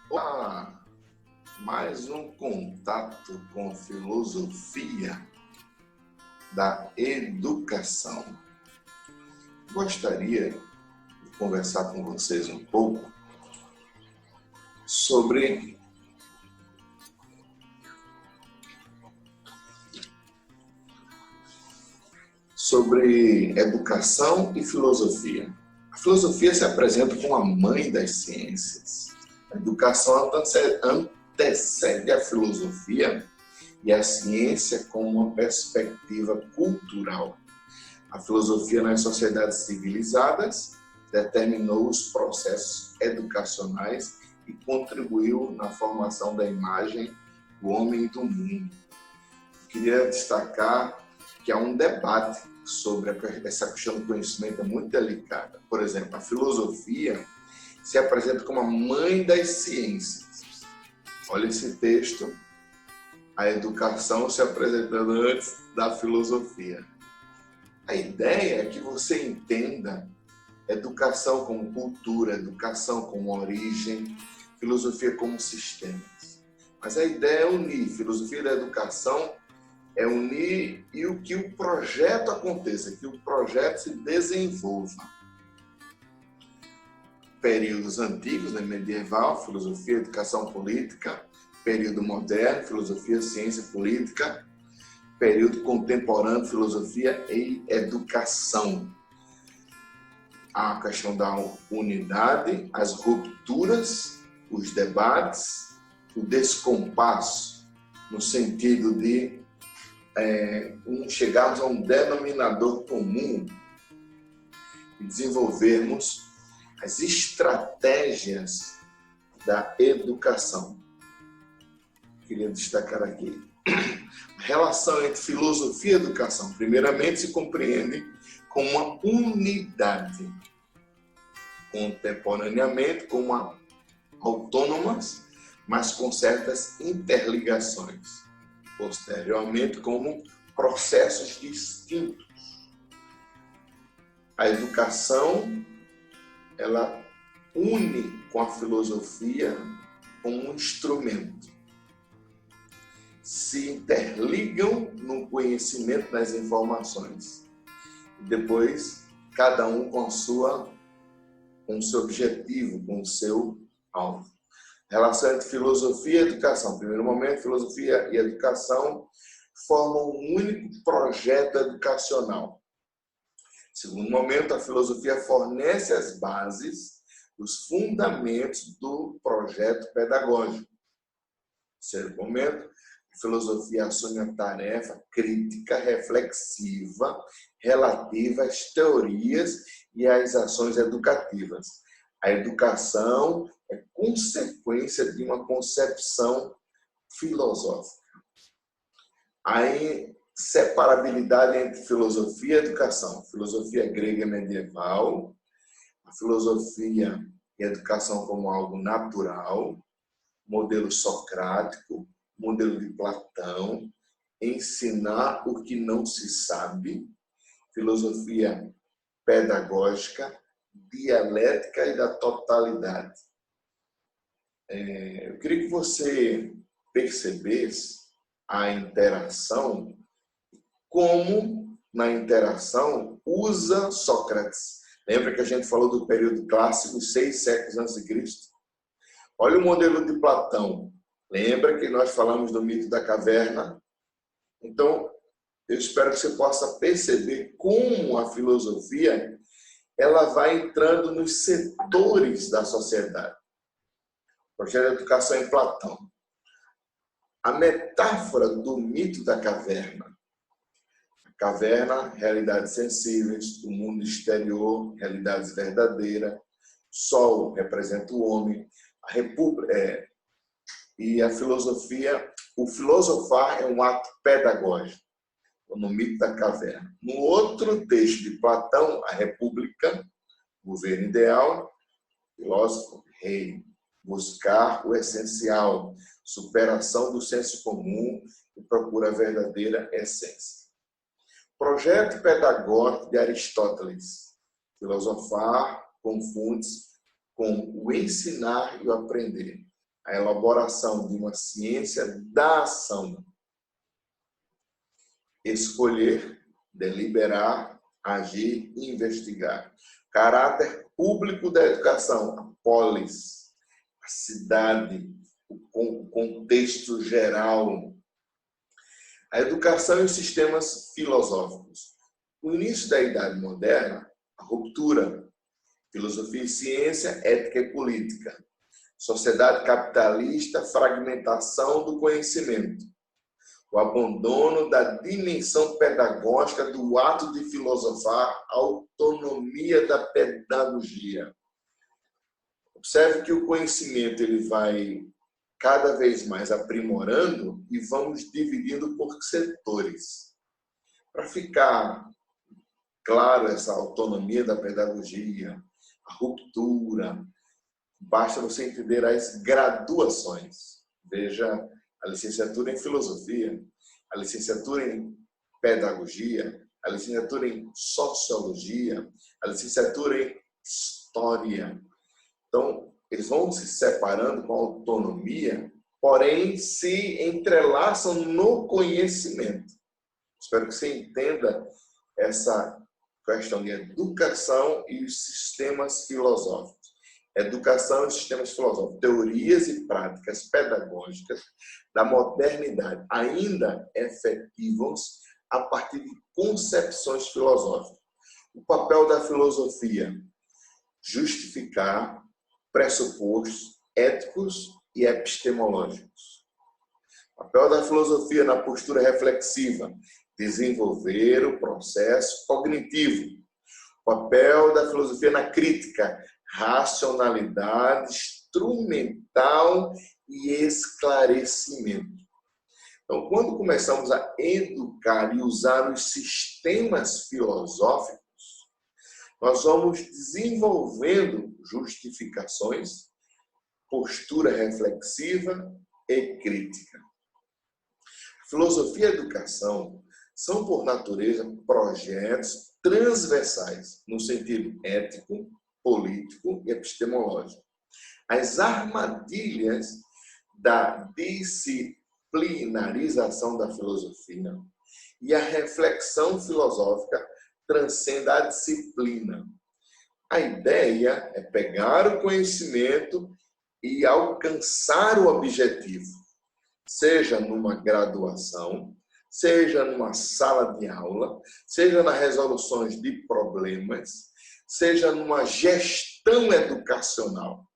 Olá, mais um contato com filosofia da educação. Gostaria de conversar com vocês um pouco sobre educação e filosofia. A filosofia se apresenta como a mãe das ciências. A educação antecede a filosofia e a ciência com uma perspectiva cultural. A filosofia nas sociedades civilizadas determinou os processos educacionais e contribuiu na formação da imagem do homem e do mundo. Queria destacar que há um debate sobre essa questão do conhecimento, é muito delicada. Por exemplo, a filosofia se apresenta como a mãe das ciências. Olha esse texto, a educação se apresentando antes da filosofia. A ideia é que você entenda educação como cultura, educação como origem, filosofia como sistemas. Mas a ideia é unir filosofia da educação, é unir e o que o projeto aconteça, que o projeto se desenvolva. Períodos antigos, né, medieval, filosofia, educação política, período moderno, filosofia, ciência política, período contemporâneo, filosofia e educação. A questão da unidade, as rupturas, os debates, o descompasso, no sentido de chegarmos a um denominador comum e desenvolvermos as estratégias da educação. Queria destacar aqui a relação entre filosofia e educação. Primeiramente, se compreende como uma unidade, contemporaneamente como autônomas, mas com certas interligações. Posteriormente, como processos distintos. A educação, ela une com a filosofia como um instrumento. Se interligam no conhecimento das informações. E depois, cada um com o seu objetivo, com o seu alvo. Relação entre filosofia e educação. Primeiro momento, filosofia e educação formam um único projeto educacional. Segundo momento, a filosofia fornece as bases, os fundamentos do projeto pedagógico. Terceiro momento, a filosofia assume a tarefa crítica, reflexiva, relativa às teorias e às ações educativas. A educação é consequência de uma concepção filosófica. A inseparabilidade entre filosofia e educação. Filosofia grega medieval, a filosofia e a educação como algo natural, modelo socrático, modelo de Platão, ensinar o que não se sabe, filosofia pedagógica, dialética e da totalidade. Eu queria que você percebesse a interação, como na interação usa Sócrates. Lembra que a gente falou do período clássico, 6 séculos antes de Cristo? Olha o modelo de Platão. Lembra que nós falamos do mito da caverna? Então, eu espero que você possa perceber como a filosofia ela vai entrando nos setores da sociedade. O projeto de educação em Platão. A metáfora do mito da caverna. A caverna, realidades sensíveis, o mundo exterior, realidades verdadeiras. Sol representa o homem. A república, e a filosofia, o filosofar é um ato pedagógico, no mito da caverna. No outro texto de Platão, a República, governo ideal, filósofo, rei, buscar o essencial, superação do senso comum e procura a verdadeira essência. Projeto pedagógico de Aristóteles, filosofar confunde com o ensinar e o aprender. a elaboração de uma ciência da ação. Escolher, deliberar, agir e investigar. Caráter público da educação, a polis, a cidade, o contexto geral. A educação e os sistemas filosóficos. No início da Idade Moderna, a ruptura, filosofia e ciência, ética e política. Sociedade capitalista, fragmentação do conhecimento. O abandono da dimensão pedagógica do ato de filosofar, autonomia da pedagogia. Observe que o conhecimento ele vai cada vez mais aprimorando e vamos dividindo por setores. Para ficar claro essa autonomia da pedagogia, a ruptura, basta você entender as graduações. Veja a licenciatura em filosofia, a licenciatura em pedagogia, a licenciatura em sociologia, a licenciatura em história. Então, eles vão se separando com autonomia, porém se entrelaçam no conhecimento. Espero que você entenda essa questão de educação e os sistemas filosóficos. Educação e sistemas filosóficos, teorias e práticas pedagógicas da modernidade, ainda efetivos a partir de concepções filosóficas. O papel da filosofia: justificar pressupostos éticos e epistemológicos. O papel da filosofia na postura reflexiva: desenvolver o processo cognitivo. O papel da filosofia na crítica: racionalidade instrumental e esclarecimento. Então, quando começamos a educar e usar os sistemas filosóficos, nós vamos desenvolvendo justificações, postura reflexiva e crítica. Filosofia e educação são, por natureza, projetos transversais, no sentido ético, político e epistemológico. As armadilhas da disciplinarização da filosofia e a reflexão filosófica transcendem a disciplina. A ideia é pegar o conhecimento e alcançar o objetivo, seja numa graduação, seja numa sala de aula, seja nas resoluções de problemas, seja numa gestão educacional.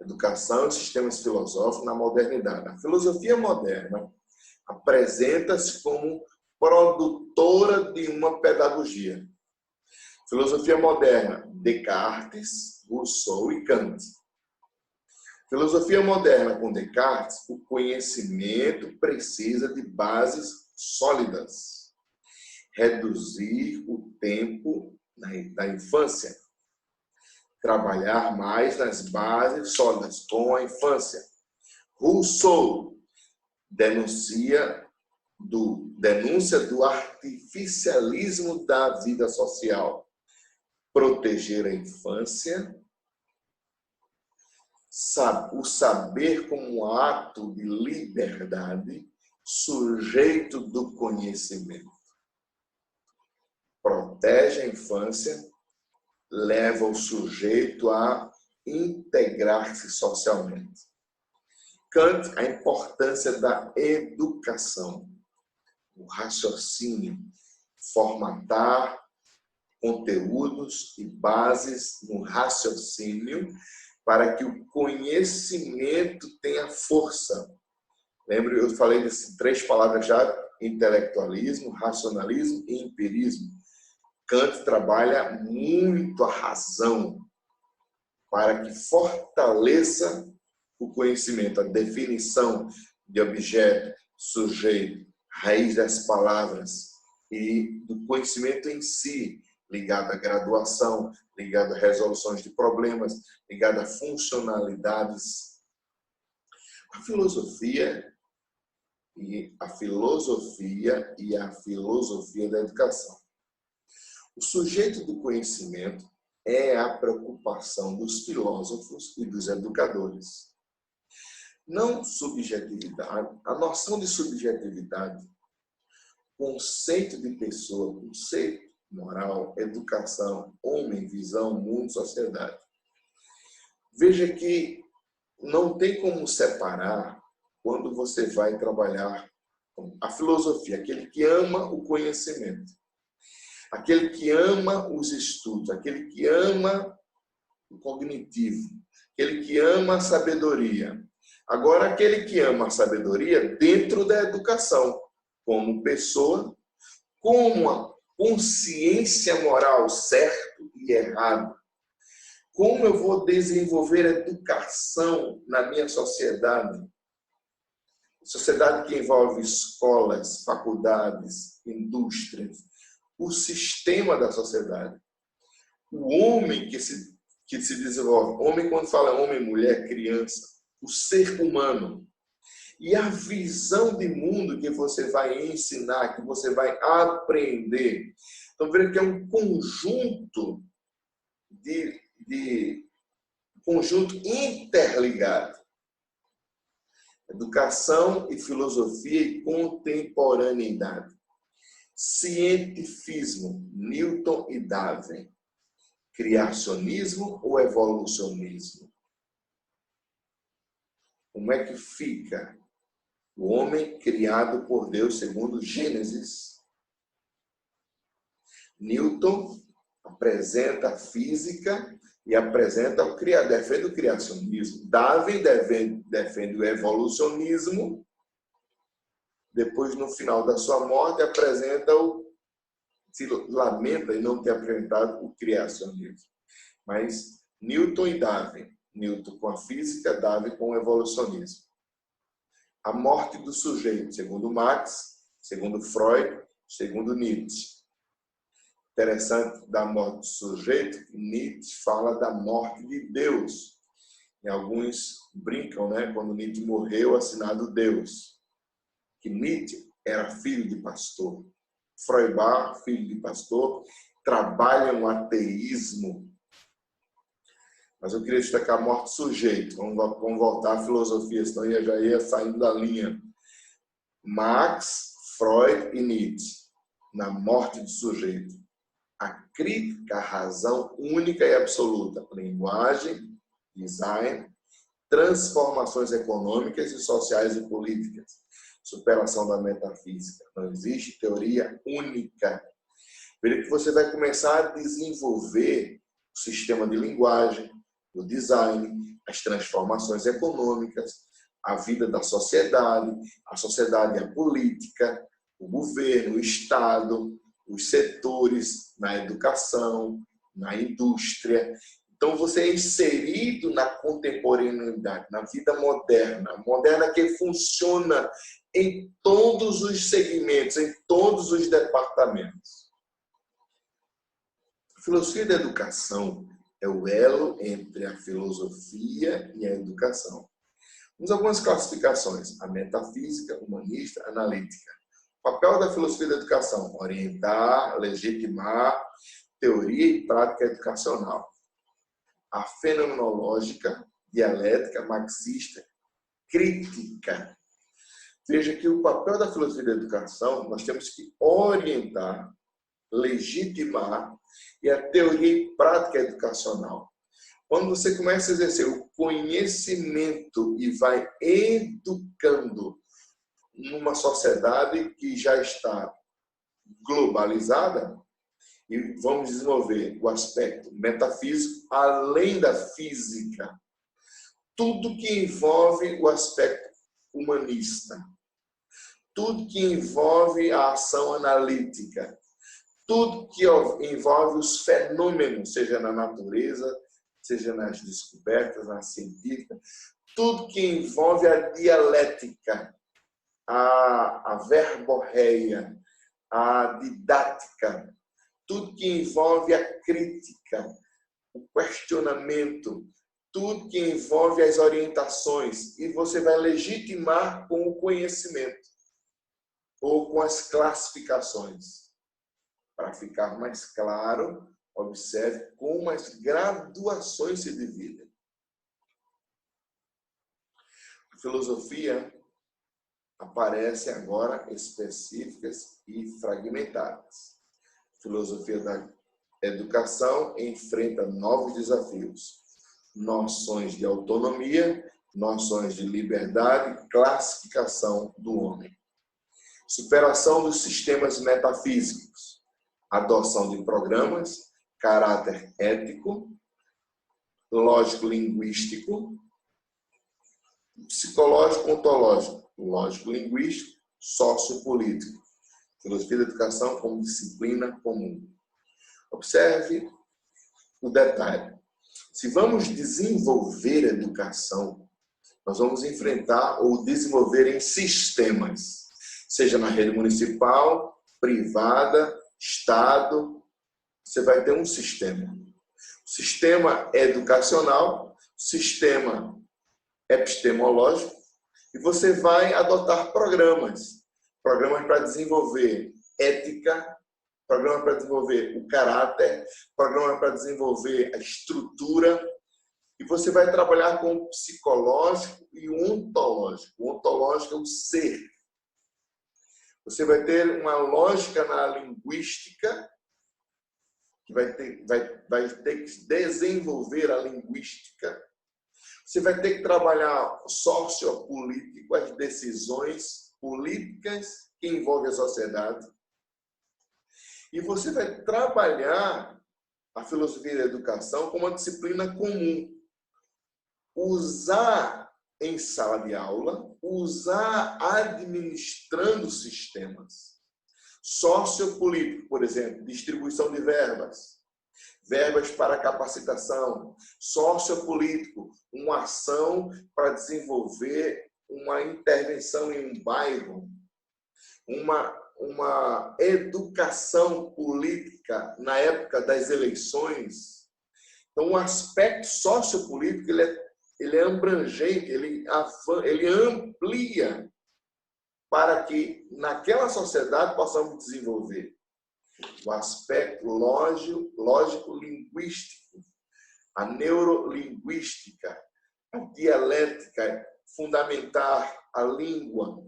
Educação e sistemas filosóficos na modernidade. A filosofia moderna apresenta-se como produtora de uma pedagogia. Filosofia moderna: Descartes, Rousseau e Kant. Filosofia moderna com Descartes: o conhecimento precisa de bases sólidas. Reduzir o tempo da infância. Trabalhar mais nas bases sólidas com a infância. Rousseau: denúncia do artificialismo da vida social. Proteger a infância. O saber como um ato de liberdade, sujeito do conhecimento. Protege a infância, leva o sujeito a integrar-se socialmente. Kant: a importância da educação, o raciocínio, formatar conteúdos e bases no raciocínio para que o conhecimento tenha força. Lembra, eu falei dessas 3 palavras-chave: intelectualismo, racionalismo e empirismo. Kant trabalha muito a razão para que fortaleça o conhecimento, a definição de objeto, sujeito, raiz das palavras e do conhecimento em si, ligado à graduação, ligado a resoluções de problemas, ligado a funcionalidades. A filosofia e a filosofia da educação. O sujeito do conhecimento é a preocupação dos filósofos e dos educadores. Não subjetividade. A noção de subjetividade, conceito de pessoa, conceito moral, educação, homem, visão, mundo, sociedade. Veja que não tem como separar quando você vai trabalhar a filosofia, aquele que ama o conhecimento, aquele que ama os estudos, aquele que ama o cognitivo, aquele que ama a sabedoria. Agora, aquele que ama a sabedoria dentro da educação, como pessoa, como a consciência moral, certo e errado. Como eu vou desenvolver educação na minha sociedade? Sociedade que envolve escolas, faculdades, indústrias, o sistema da sociedade. O homem que se desenvolve, homem quando fala homem, mulher, criança, o ser humano. E a visão de mundo que você vai ensinar, que você vai aprender. Então, veja que é um conjunto conjunto interligado. Educação e filosofia e contemporaneidade. Cientifismo, Newton e Darwin. Criacionismo ou evolucionismo? Como é que fica o homem criado por Deus segundo Gênesis? Newton apresenta a física e apresenta o criador, defende o criacionismo. Darwin defende o evolucionismo. Depois, no final da sua morte, se lamenta em não ter apresentado o criacionismo. Mas Newton e Darwin. Newton com a física, Darwin com o evolucionismo. A morte do sujeito, segundo Marx, segundo Freud, segundo Nietzsche. Interessante da morte do sujeito, Nietzsche fala da morte de Deus. E alguns brincam, né? Quando Nietzsche morreu, assinado Deus. Que Nietzsche era filho de pastor. Feuerbach, filho de pastor, trabalha no ateísmo. Mas eu queria destacar a morte do sujeito. Vamos voltar à filosofia, senão eu já ia saindo da linha. Marx, Freud e Nietzsche, na morte do sujeito. A crítica à razão única e absoluta. Linguagem, design, transformações econômicas e sociais e políticas. Superação da metafísica. Não existe teoria única. Veja que você vai começar a desenvolver o sistema de linguagem, o design, as transformações econômicas, a vida da sociedade, a sociedade e a política, o governo, o Estado, os setores na educação, na indústria. Então, você é inserido na contemporaneidade, na vida moderna, moderna que funciona em todos os segmentos, em todos os departamentos. A filosofia da educação é o elo entre a filosofia e a educação. Temos algumas classificações: a metafísica, humanista, analítica. O papel da filosofia da educação: orientar, legitimar, teoria e prática educacional. A fenomenológica, dialética, marxista, crítica. Veja que o papel da filosofia da educação, nós temos que orientar, legitimar e a teoria e prática educacional. Quando você começa a exercer o conhecimento e vai educando numa sociedade que já está globalizada, e vamos desenvolver o aspecto metafísico além da física, tudo que envolve o aspecto humanista, tudo que envolve a ação analítica, tudo que envolve os fenômenos, seja na natureza, seja nas descobertas, na científica, tudo que envolve a dialética, a verborreia, a didática, tudo que envolve a crítica, o questionamento, tudo que envolve as orientações, e você vai legitimar com o conhecimento ou com as classificações. Para ficar mais claro, Observe como as graduações se dividem. A filosofia aparece agora específicas e fragmentadas. A filosofia da educação enfrenta novos desafios. Noções de autonomia, noções de liberdade, classificação do homem. Superação dos sistemas metafísicos. Adoção de programas, caráter ético, lógico-linguístico, psicológico-ontológico, lógico-linguístico, sociopolítico. Filosofia da educação como disciplina comum. Observe o detalhe. Se vamos desenvolver a educação, nós vamos enfrentar ou desenvolver em sistemas, seja na rede municipal, privada, Estado, você vai ter um sistema. O sistema educacional, sistema epistemológico, e você vai adotar programas para desenvolver ética, programa para desenvolver o caráter, programa para desenvolver a estrutura, e você vai trabalhar com o psicológico e o ontológico. O ontológico é o ser. Você vai ter uma lógica na linguística, que vai ter que desenvolver a linguística. Você vai ter que trabalhar sociopolítico, as decisões políticas que envolvem a sociedade. E você vai trabalhar a filosofia da educação como uma disciplina comum. Usar em sala de aula, usar administrando sistemas. Sociopolítico, por exemplo, distribuição de verbas. Verbas para capacitação. Sociopolítico, uma ação para desenvolver uma intervenção em um bairro. Uma educação política na época das eleições. Então, o aspecto sociopolítico ele é abrangente, ele amplia para que naquela sociedade possamos desenvolver o aspecto lógico-linguístico, a neurolinguística, a dialética, fundamentar a língua,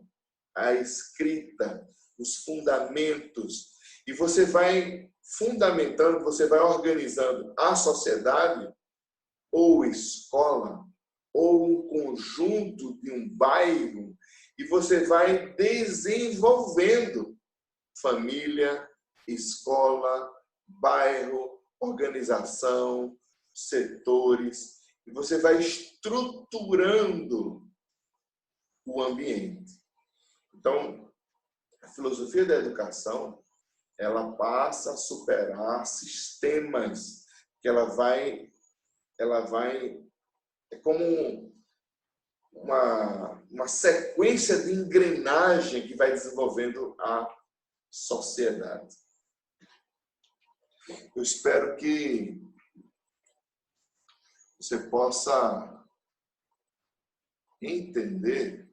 a escrita, os fundamentos. E você vai fundamentando, você vai organizando a sociedade, ou escola, ou um conjunto de um bairro, e você vai desenvolvendo família, escola, bairro, organização, setores, e você vai estruturando o ambiente. Então, a filosofia da educação, ela passa a superar sistemas que ela vai é como uma sequência de engrenagem que vai desenvolvendo a sociedade. Eu espero que você possa entender